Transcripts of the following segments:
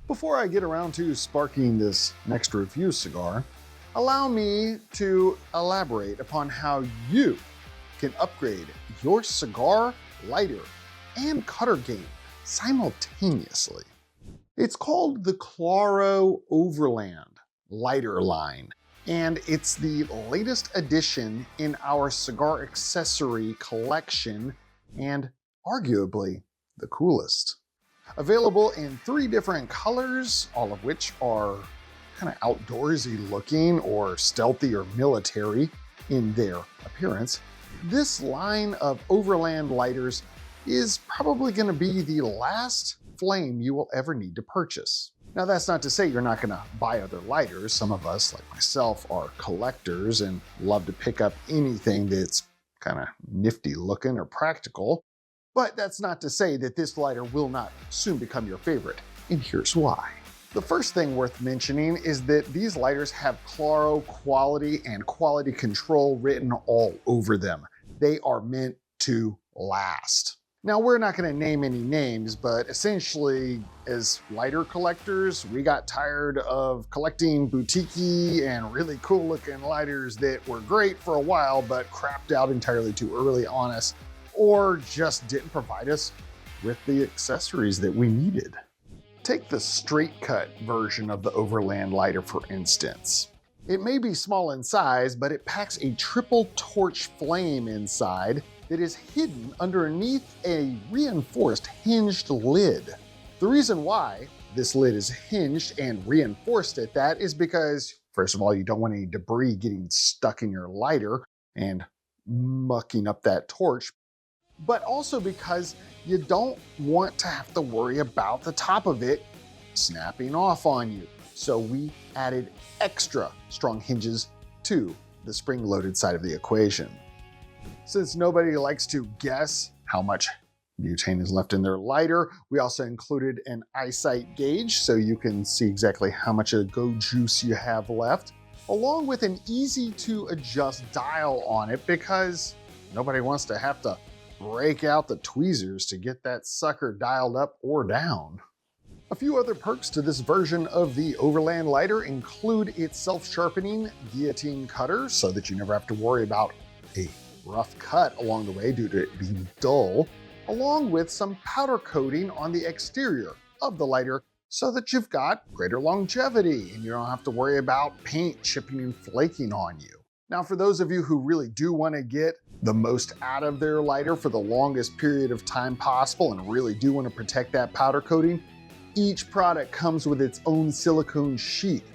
Before I get around to sparking this next review cigar, allow me to elaborate upon how you can upgrade your cigar, lighter, and cutter game simultaneously. It's called the Klaro Overland Lighter Line, and it's the latest addition in our cigar accessory collection, and arguably the coolest. Available in 3 different colors, all of which are kind of outdoorsy looking or stealthy or military in their appearance, this line of Overland lighters is probably going to be the last flame you will ever need to purchase. Now, that's not to say you're not going to buy other lighters. Some of us, like myself, are collectors and love to pick up anything that's kind of nifty looking or practical. But that's not to say that this lighter will not soon become your favorite, and here's why. The first thing worth mentioning is that these lighters have Klaro quality and quality control written all over them. They are meant to last. Now, we're not going to name any names, but essentially, as lighter collectors, we got tired of collecting boutique-y and really cool looking lighters that were great for a while, but crapped out entirely too early on us, or just didn't provide us with the accessories that we needed. Take the straight cut version of the Overland lighter, for instance. It may be small in size, but it packs a triple torch flame inside that is hidden underneath a reinforced hinged lid. The reason why this lid is hinged and reinforced at that is because, first of all, you don't want any debris getting stuck in your lighter and mucking up that torch, but also because you don't want to have to worry about the top of it snapping off on you. So we added extra strong hinges to the spring-loaded side of the equation. Since nobody likes to guess how much butane is left in their lighter, we also included an eyesight gauge so you can see exactly how much of go juice you have left, along with an easy-to-adjust dial on it because nobody wants to have to break out the tweezers to get that sucker dialed up or down. A few other perks to this version of the Overland lighter include its self-sharpening guillotine cutter so that you never have to worry about a rough cut along the way due to it being dull, along with some powder coating on the exterior of the lighter so that you've got greater longevity and you don't have to worry about paint chipping and flaking on you. Now, for those of you who really do want to get the most out of their lighter for the longest period of time possible and really do want to protect that powder coating, each product comes with its own silicone sheath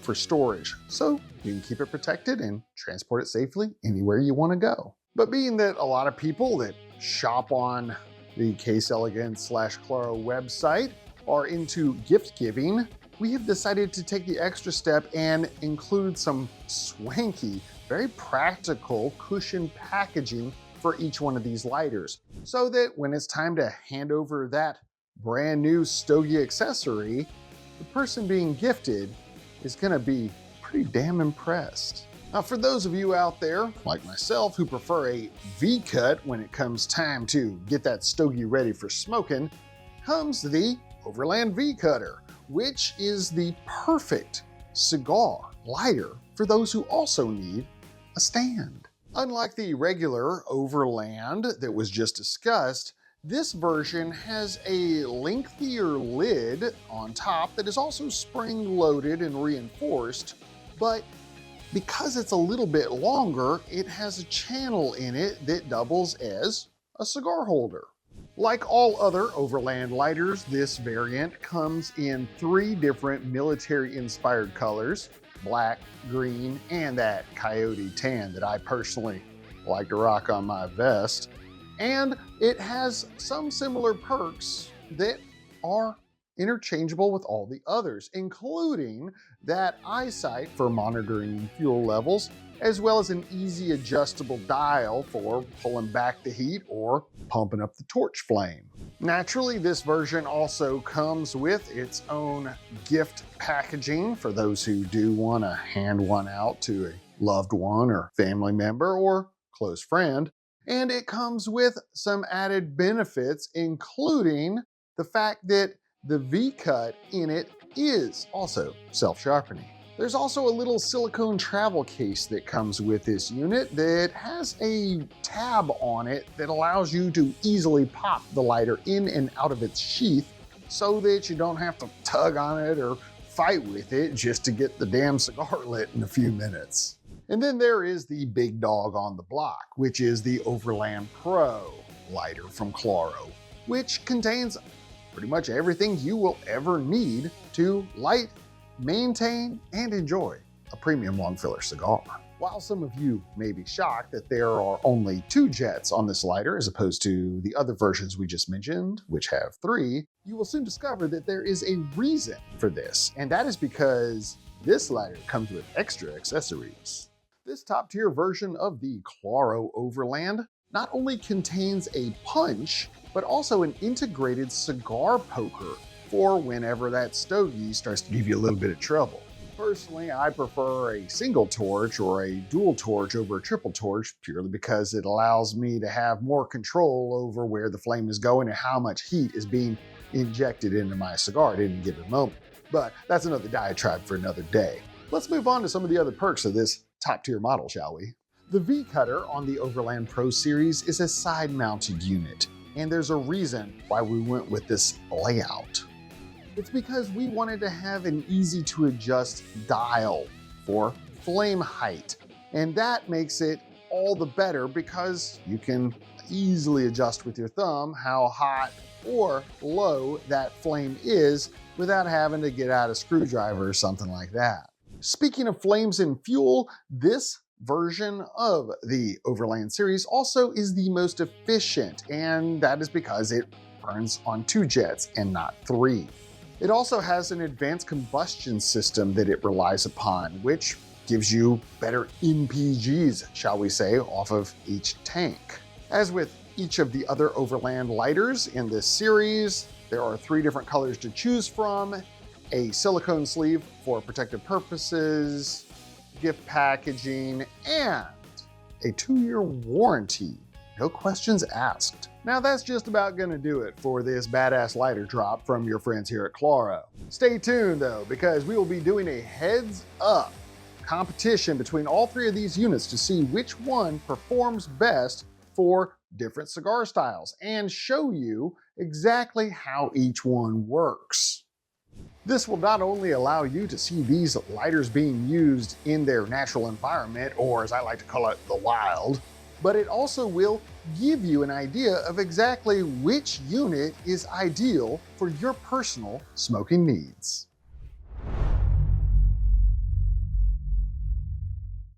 for storage, so you can keep it protected and transport it safely anywhere you want to go. But being that a lot of people that shop on the Case Elegance /Klaro website are into gift giving, we have decided to take the extra step and include some swanky, very practical cushion packaging for each one of these lighters, so that when it's time to hand over that brand new stogie accessory, the person being gifted is going to be pretty damn impressed. Now, for those of you out there, like myself, who prefer a V-cut when it comes time to get that stogie ready for smoking, comes the Overland V-Cutter, which is the perfect cigar lighter for those who also need a stand. Unlike the regular Overland that was just discussed, this version has a lengthier lid on top that is also spring-loaded and reinforced, but because it's a little bit longer, it has a channel in it that doubles as a cigar holder. Like all other Overland lighters, this variant comes in 3 different military-inspired colors: black, green, and that coyote tan that I personally like to rock on my vest. And it has some similar perks that are interchangeable with all the others, including that eyesight for monitoring fuel levels, as well as an easy adjustable dial for pulling back the heat or pumping up the torch flame. Naturally, this version also comes with its own gift packaging for those who do want to hand one out to a loved one or family member or close friend. And it comes with some added benefits, including the fact that the V-cut in it is also self-sharpening. There's also a little silicone travel case that comes with this unit that has a tab on it that allows you to easily pop the lighter in and out of its sheath so that you don't have to tug on it or fight with it just to get the damn cigar lit in a few minutes. And then there is the big dog on the block, which is the Overland Pro lighter from Klaro, which contains pretty much everything you will ever need to light, maintain, and enjoy a premium long filler cigar. While some of you may be shocked that there are only 2 jets on this lighter as opposed to the other versions we just mentioned, which have 3, you will soon discover that there is a reason for this, and that is because this lighter comes with extra accessories. This top-tier version of the Klaro Overland not only contains a punch, but also an integrated cigar poker for whenever that stogie starts to give you a little bit of trouble. Personally, I prefer a single torch or a dual torch over a triple torch purely because it allows me to have more control over where the flame is going and how much heat is being injected into my cigar at any given moment. But that's another diatribe for another day. Let's move on to some of the other perks of this top-tier model, shall we? The V-Cutter on the Overland Pro series is a side-mounted unit, and there's a reason why we went with this layout. It's because we wanted to have an easy-to-adjust dial for flame height, and that makes it all the better because you can easily adjust with your thumb how hot or low that flame is without having to get out a screwdriver or something like that. Speaking of flames and fuel, this version of the Overland series also is the most efficient, and that is because it burns on 2 jets and not 3. It also has an advanced combustion system that it relies upon, which gives you better MPGs, shall we say, off of each tank. As with each of the other Overland lighters in this series, there are 3 different colors to choose from, a silicone sleeve for protective purposes, gift packaging, and a 2-year warranty. No questions asked. Now that's just about gonna do it for this badass lighter drop from your friends here at Klaro. Stay tuned though, because we will be doing a heads up competition between all 3 of these units to see which one performs best for different cigar styles and show you exactly how each one works. This will not only allow you to see these lighters being used in their natural environment, or as I like to call it, the wild, but it also will give you an idea of exactly which unit is ideal for your personal smoking needs.